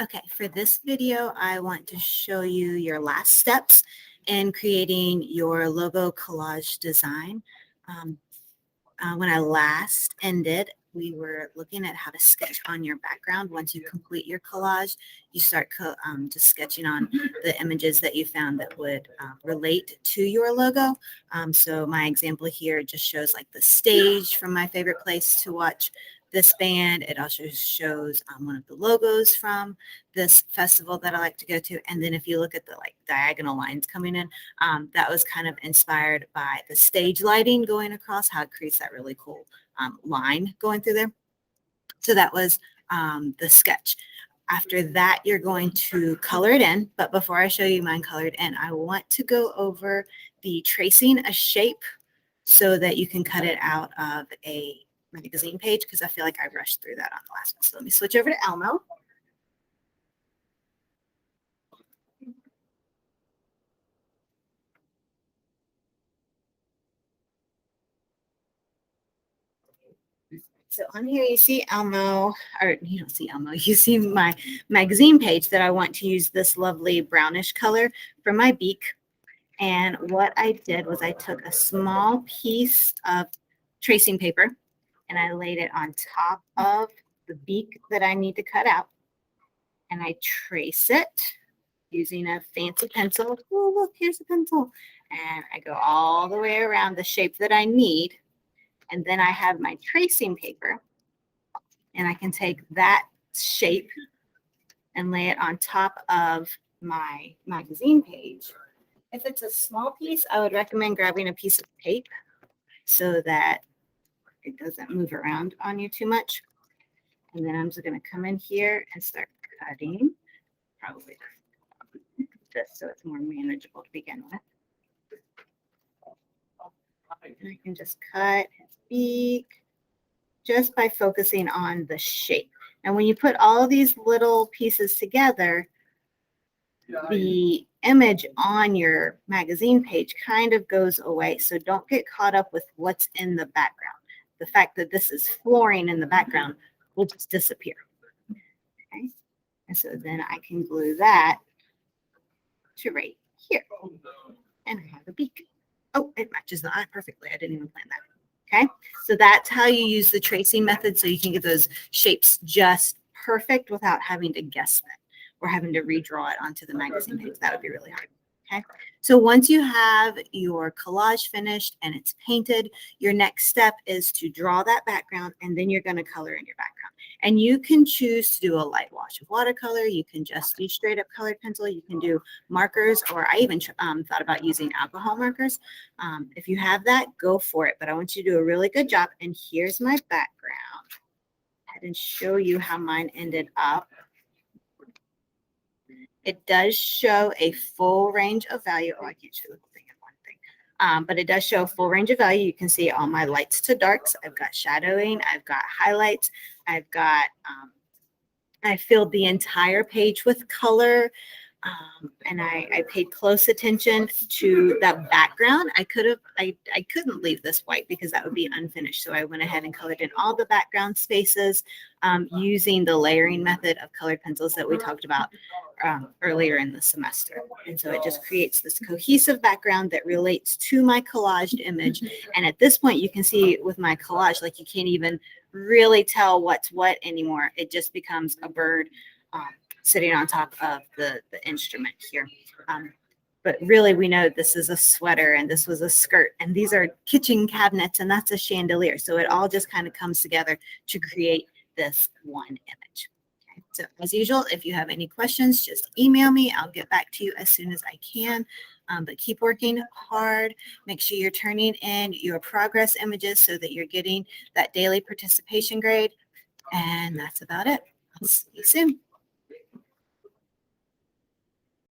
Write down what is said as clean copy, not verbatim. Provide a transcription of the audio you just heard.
Okay, for this video, I want to show you your last steps in creating your logo collage design. Um, when I last ended, we were looking at how to sketch on your background. Once you complete your collage, you start just sketching on the images that you found that would relate to your logo. So my example here just shows like the stage from my favorite place to watch this band. It also shows one of the logos from this festival that I like to go to. And then if you look at the like diagonal lines coming in, that was kind of inspired by the stage lighting going across, how it creates that really cool line going through there. So that was the sketch. After that, you're going to color it in. But before I show you mine colored in, I want to go over the tracing a shape so that you can cut it out of a magazine page, because I feel like I rushed through that on the last one. So let me switch over to Elmo. So on here you see Elmo, or you don't see Elmo, you see my magazine page that I want to use this lovely brownish color for my beak. And what I did was I took a small piece of tracing paper and I laid it on top of the beak that I need to cut out. And I trace it using a fancy pencil. Oh, look, here's a pencil. And I go all the way around the shape that I need. And then I have my tracing paper. And I can take that shape and lay it on top of my magazine page. If it's a small piece, I would recommend grabbing a piece of tape so that it doesn't move around on you too much. And then I'm just going to come in here and start cutting, probably this so it's more manageable to begin with. And I can just cut his beak just by focusing on the shape. And when you put all these little pieces together, the image on your magazine page kind of goes away. So don't get caught up with what's in the background. The fact that this is flooring in the background will just disappear. Okay. And so then I can glue that to right here. And I have a beak. Oh, it matches the eye perfectly. I didn't even plan that. Okay, so that's how you use the tracing method, so you can get those shapes just perfect without having to guess them or having to redraw it onto the magazine page. That would be really hard. Okay, so once you have your collage finished and it's painted, your next step is to draw that background, and then you're going to color in your background. And you can choose to do a light wash of watercolor. You can just use straight up colored pencil. You can do markers, or I even thought about using alcohol markers. If you have that, go for it. But I want you to do a really good job. And here's my background. I didn't show you how mine ended up. It does show a full range of value. Oh, I can't show the whole thing in one thing. But it does show a full range of value. You can see all my lights to darks. I've got shadowing. I've got highlights. I've got, I filled the entire page with color. And I paid close attention to that background. I couldn't leave this white because that would be unfinished. So I went ahead and colored in all the background spaces using the layering method of colored pencils that we talked about earlier in the semester. And so it just creates this cohesive background that relates to my collaged image. And at this point, you can see with my collage, like you can't even really tell what's what anymore. It just becomes a bird sitting on top of the instrument here. But really, we know this is a sweater and this was a skirt and these are kitchen cabinets and that's a chandelier. So it all just kind of comes together to create this one image. Okay. So as usual, if you have any questions, just email me. I'll get back to you as soon as I can. But keep working hard. Make sure you're turning in your progress images so that you're getting that daily participation grade. And that's about it. I'll see you soon.